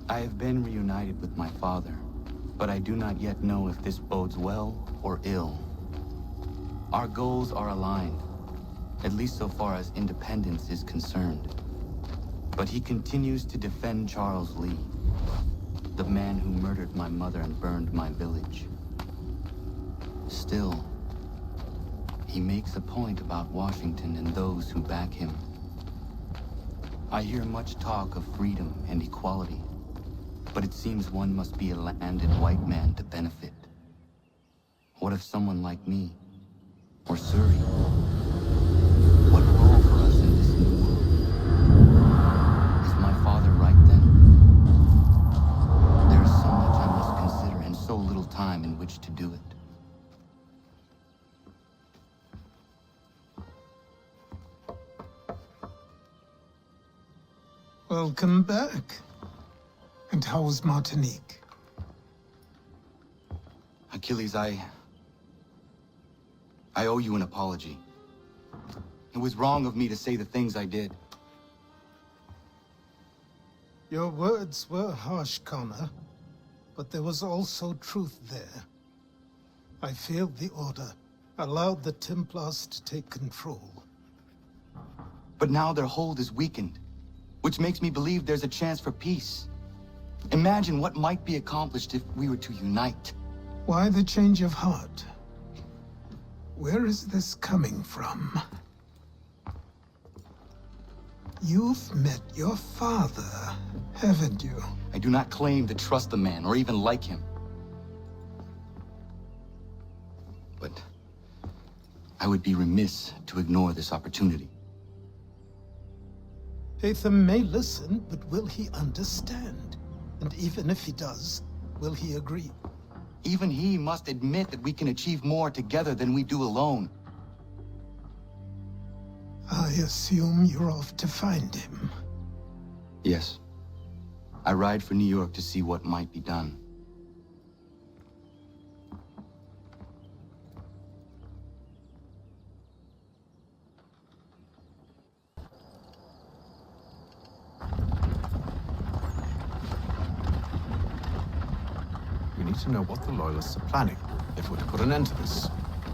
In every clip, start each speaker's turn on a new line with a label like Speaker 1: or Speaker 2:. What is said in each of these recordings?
Speaker 1: I have been reunited with my father, but I do not yet know if this bodes well or ill. Our goals are aligned, at least so far as independence is concerned. But he continues to defend Charles Lee, the man who murdered my mother and burned my village. Still, he makes a point about Washington and those who back him. I hear much talk of freedom and equality, but it seems one must be a landed white man to benefit. What if someone like me, or Surrey? What role for us in this new world? Is my father right then? There is so much I must consider and so little time in which to do it.
Speaker 2: Welcome back. And how was Martinique?
Speaker 1: Achilles, I owe you an apology. It was wrong of me to say the things I did.
Speaker 2: Your words were harsh, Connor, but there was also truth there. I failed the Order, allowed the Templars to take control.
Speaker 1: But now their hold is weakened, which makes me believe there's a chance for peace. Imagine what might be accomplished if we were to unite.
Speaker 2: Why the change of heart? Where is this coming from? You've met your father, haven't you?
Speaker 1: I do not claim to trust the man or even like him. But I would be remiss to ignore this opportunity.
Speaker 2: Haytham may listen, but will he understand? And even if he does, will he agree?
Speaker 1: Even he must admit that we can achieve more together than we do alone.
Speaker 2: I assume you're off to find him.
Speaker 1: Yes. I ride for New York to see what might be done.
Speaker 3: We need to know what the Loyalists are planning, if we're to put an end to this.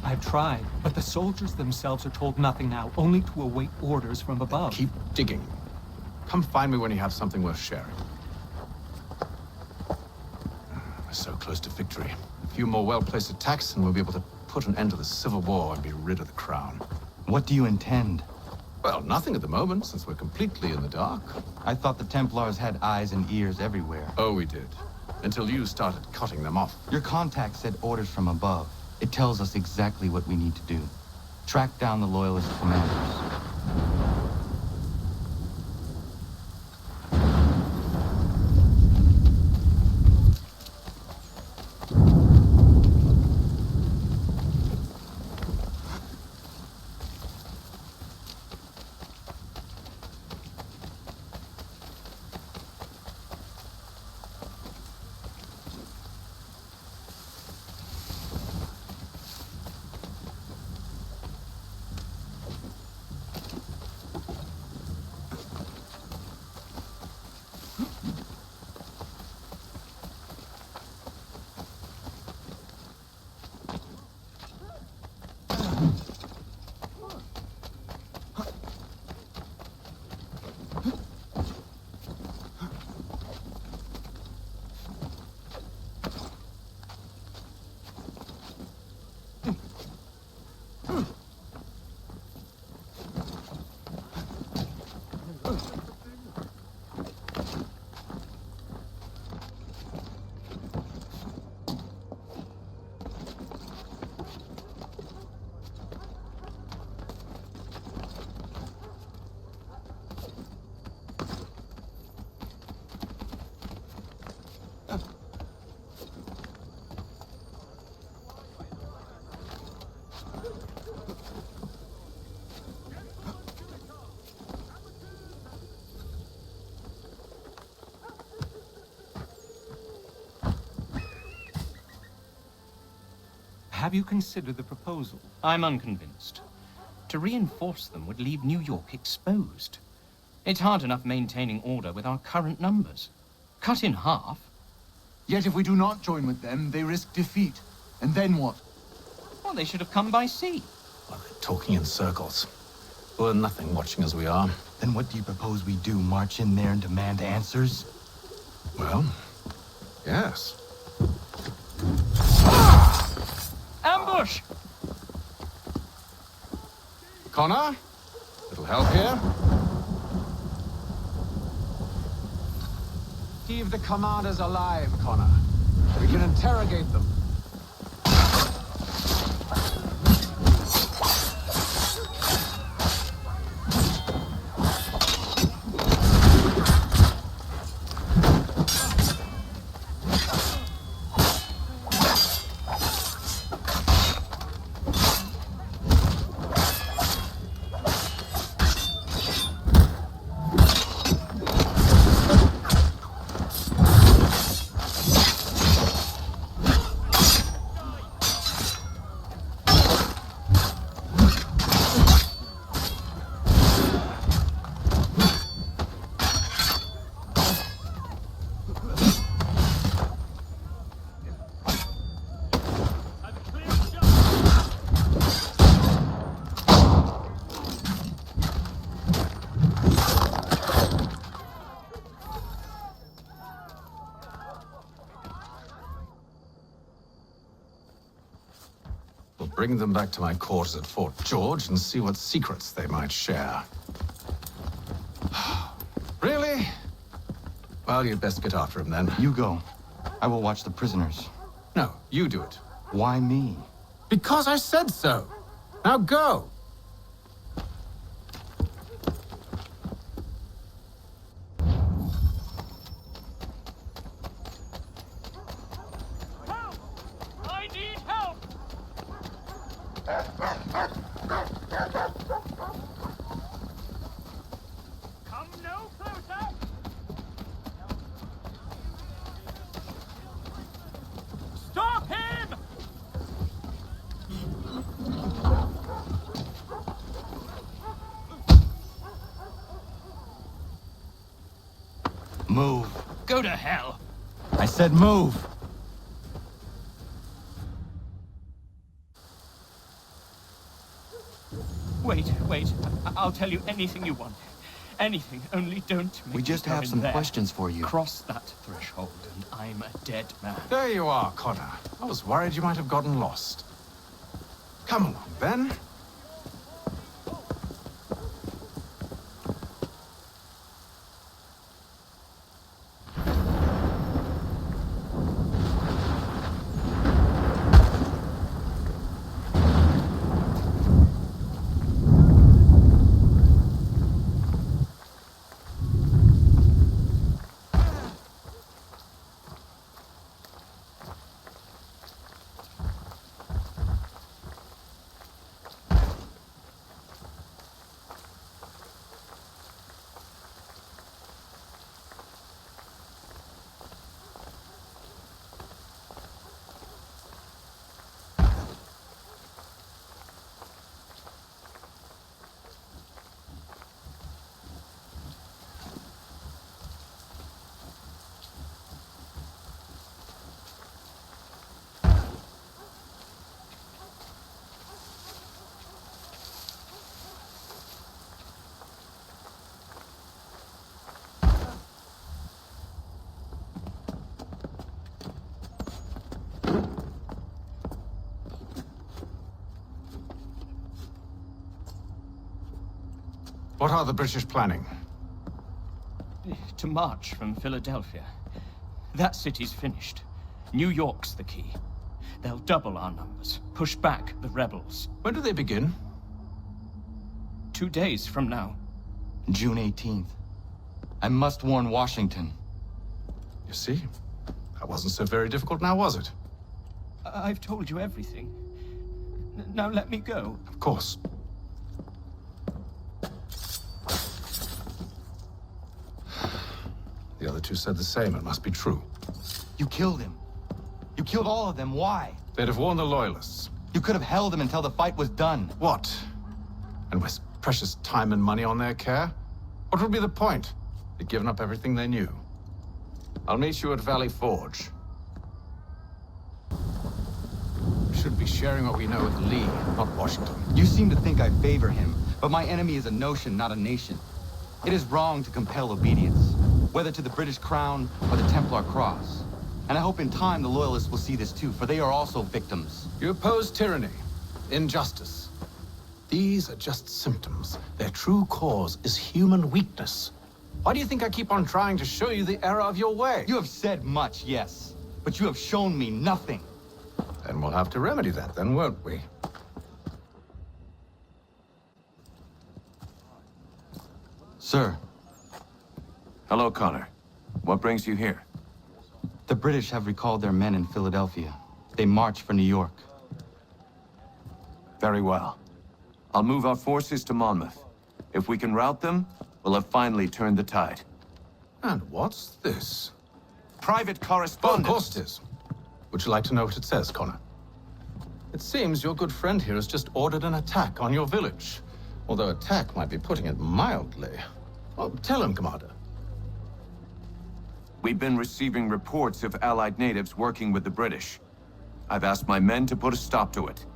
Speaker 4: I've tried, but the soldiers themselves are told nothing now, only to await orders from above.
Speaker 3: Keep digging. Come find me when you have something worth sharing. We're so close to victory. A few more well-placed attacks and we'll be able to put an end to the Civil War and be rid of the Crown.
Speaker 1: What do you intend?
Speaker 3: Well, nothing at the moment, since we're completely in the dark.
Speaker 1: I thought the Templars had eyes and ears everywhere.
Speaker 3: Oh, we did. Until you started cutting them off.
Speaker 1: Your contact said orders from above. It tells us exactly what we need to do. Track down the Loyalist commanders.
Speaker 4: Have you considered the proposal? I'm unconvinced. To reinforce them would leave New York exposed. It's hard enough maintaining order with our current numbers.
Speaker 5: Cut in half?
Speaker 6: Yet if we do not join with them, they risk defeat. And then what?
Speaker 5: Well, they should have come by sea.
Speaker 3: Well, they're talking in circles. We're nothing watching as we are.
Speaker 7: Then what do you propose we do? March in there and demand answers?
Speaker 3: Well, yes.
Speaker 5: Ambush!
Speaker 3: Connor? Little help here? Keep the commanders alive, Connor. We can interrogate them. Bring them back to my quarters at Fort George and see what secrets they might share. Really? Well, you'd best get after him then.
Speaker 7: You go. I will watch the prisoners.
Speaker 3: No, you do it.
Speaker 7: Why me?
Speaker 3: Because I said so. Now go.
Speaker 7: Move.
Speaker 5: Go to hell!
Speaker 7: I said move!
Speaker 5: Wait. I'll tell you anything you want. Anything, only don't make
Speaker 1: We just
Speaker 5: me go
Speaker 1: have
Speaker 5: in
Speaker 1: some
Speaker 5: there.
Speaker 1: questions for you.
Speaker 5: Cross that threshold and I'm a dead man.
Speaker 3: There you are, Connor. I was worried you might have gotten lost. Come along, then. What are the British planning?
Speaker 5: To march from Philadelphia. That city's finished. New York's the key. They'll double our numbers, push back the rebels.
Speaker 3: When do they begin?
Speaker 5: 2 days from now.
Speaker 7: June 18th. I must warn Washington.
Speaker 3: You see? That wasn't so very difficult now, was it?
Speaker 5: I've told you everything. Now let me go.
Speaker 3: Of course. The other two said the same. It must be true.
Speaker 7: You killed him. You killed all of them. Why?
Speaker 3: They'd have warned the Loyalists.
Speaker 7: You could have held him until the fight was done.
Speaker 3: What? And waste precious time and money on their care? What would be the point? They'd given up everything they knew. I'll meet you at Valley Forge. We should be sharing what we know with Lee, not Washington.
Speaker 1: You seem to think I favor him, but my enemy is a notion, not a nation. It is wrong to compel obedience, whether to the British Crown or the Templar Cross. And I hope in time the Loyalists will see this too, for they are also victims.
Speaker 3: You oppose tyranny, injustice. These are just symptoms. Their true cause is human weakness. Why do you think I keep on trying to show you the error of your way?
Speaker 1: You have said much, yes, but you have shown me nothing.
Speaker 3: Then we'll have to remedy that then, won't we?
Speaker 1: Sir,
Speaker 8: Hello, Connor. What brings you here?
Speaker 1: the British have recalled their men in Philadelphia. They march for New York.
Speaker 8: Very well. I'll move our forces to Monmouth. If we can rout them, we'll have finally turned the tide.
Speaker 3: And what's this?
Speaker 8: Private
Speaker 3: Oh, of
Speaker 8: correspondence.
Speaker 3: course it is. Would you like to know what it says, Connor? It seems your good friend here has just ordered an attack on your village. Although attack might be putting it mildly. Well, tell him, Commander.
Speaker 8: We've been receiving reports of Allied natives working with the British. I've asked my men to put a stop to it.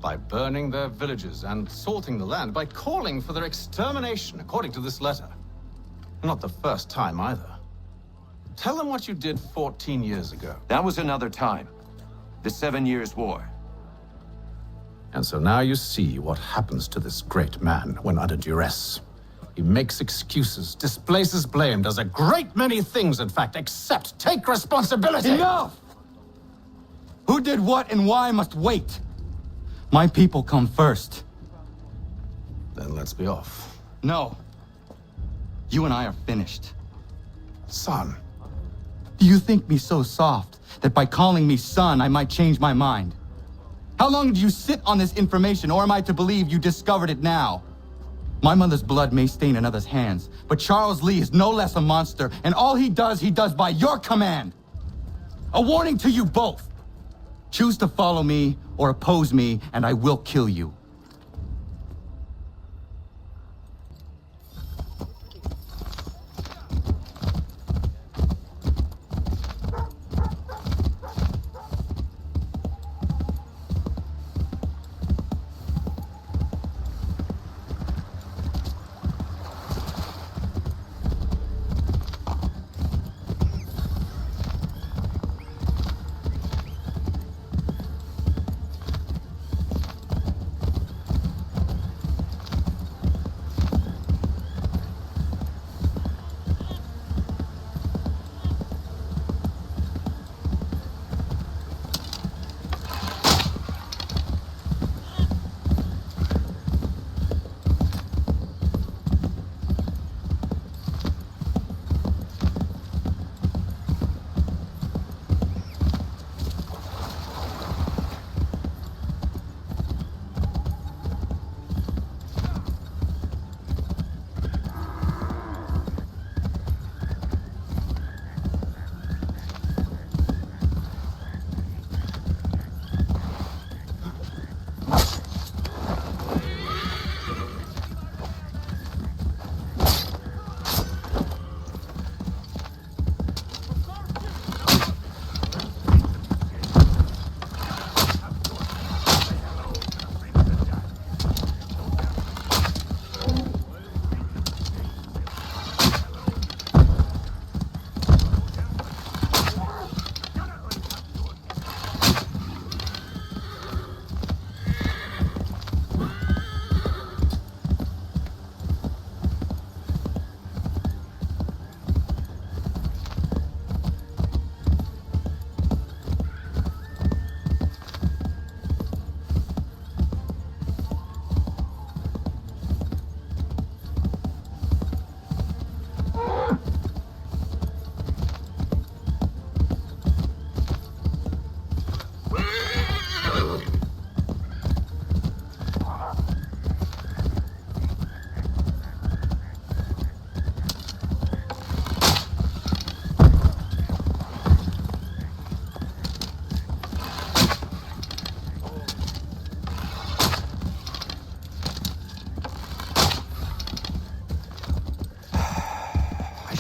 Speaker 3: By burning their villages and salting the land, by calling for their extermination, according to this letter. Not the first time, either. Tell them what you did 14 years ago.
Speaker 8: That was another time. The 7 Years' War.
Speaker 3: And so now you see what happens to this great man when under duress. He makes excuses, displaces blame, does a great many things, in fact, except take responsibility!
Speaker 1: Enough! Who did what and why must wait. My people come first.
Speaker 3: Then let's be off.
Speaker 1: No. You and I are finished.
Speaker 3: Son.
Speaker 1: Do you think me so soft that by calling me son I might change my mind? How long did you sit on this information, or am I to believe you discovered it now? My mother's blood may stain another's hands, but Charles Lee is no less a monster, and all he does by your command. A warning to you both. Choose to follow me or oppose me, and I will kill you.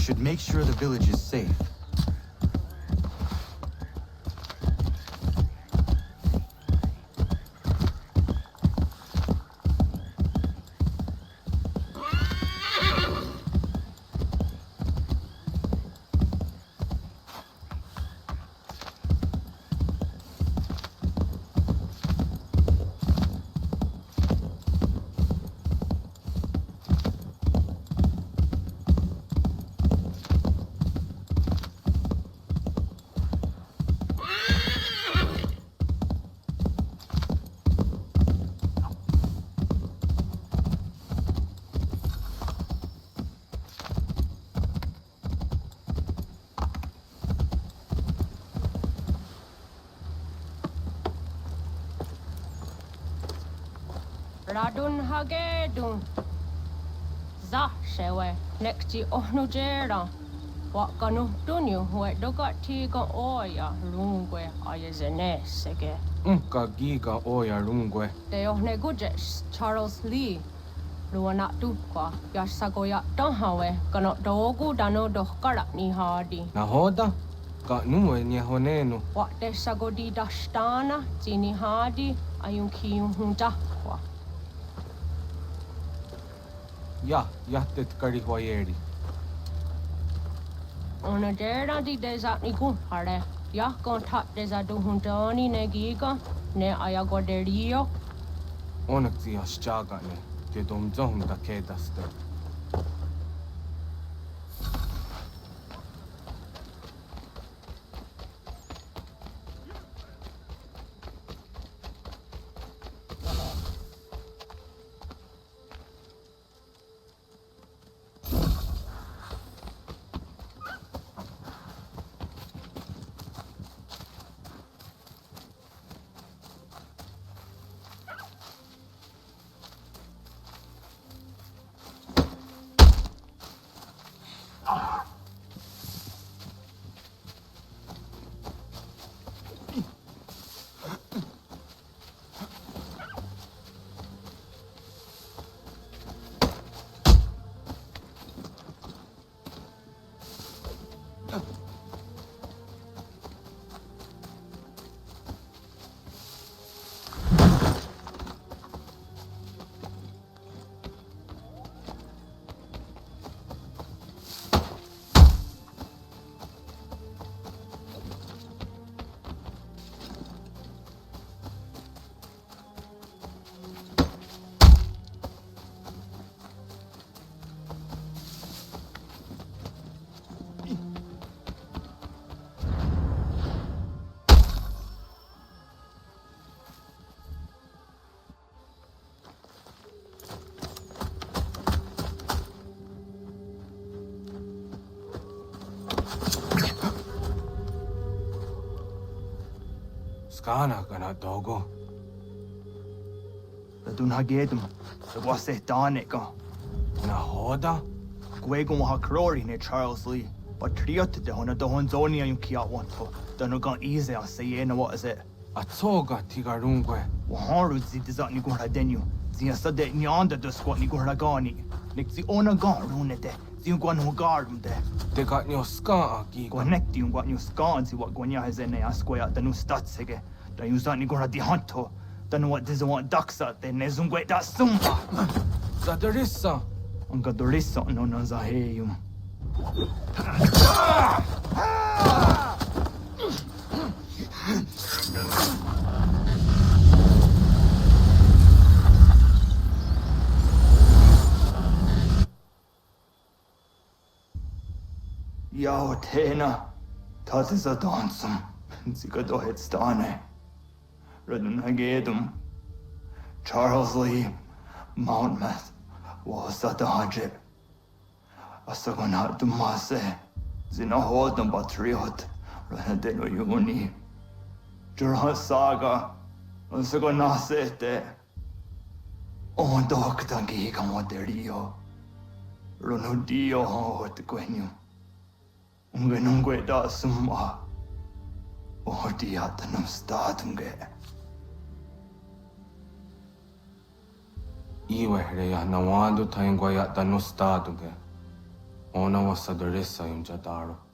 Speaker 7: should make sure the village is safe.
Speaker 9: Ratonhnhaké dun. Za shewe nekti ohnujera. Wakanu dunyu we dogati ga oya rungwe ayazenesege.
Speaker 10: Ka giga oya rungwe.
Speaker 9: De ohne gujes Charles Lee. Luana tukwa yasagoya donhawe kano dogu dano dohkara ni hadi.
Speaker 10: Nahoda? Ka numwe ni honenu.
Speaker 9: Wa de sagodi dashtana zini hadi ayun kiyun hundakwa.
Speaker 10: Ja, jahtet karihwayeri.
Speaker 9: Ona dera di desa ni hare. Ya kontak desa du hundani ne giga ne ayagoderio.
Speaker 10: Onak zi aschaga ne. Te dom zohum da kedaste. Skana kana dogo.
Speaker 11: Ratonhnhaké the wase Kanien'kehá.
Speaker 10: Nahoda?
Speaker 11: Gwego ha crori ne Charles Lee. Patriot de hona do honzoni ayun kia wanto. Dano gan easy a say na what is it?
Speaker 10: Atsoga tiga rungwe.
Speaker 11: Waharu zi dizat ni gura denu. Zi sa de nyanda do squat ni gura gani. Nik zi ona gan rune de. Zi gwan ho garum de.
Speaker 10: Te got nyo ska giga.
Speaker 11: Connect yung gwan yung scan si what gwanya has ne asquaya the new statsege. Da yung zat ni gura di hanto. Dano what does want daksa de ne zungwe da sumba.
Speaker 10: Zadarissa.
Speaker 11: Ang gadorissa no na zaheyum. Yao tena, das ist a dansum. Sie geht doch jetzt da ne. Ratonhnhaké Charles Lee, Mountmouth, was a dodge. Asagonat dumase, zinahodam Patriot, Ranadeno Yuni. Jurha saga, Asagonasete. On doctor giga moderio. Ronudio hot gwenum. Ungenungue da summa. Ordiatanum statunge.
Speaker 10: Iwe ya nawando taingwa ya tanustaduge. Ona was Sadarissa in Jadaro.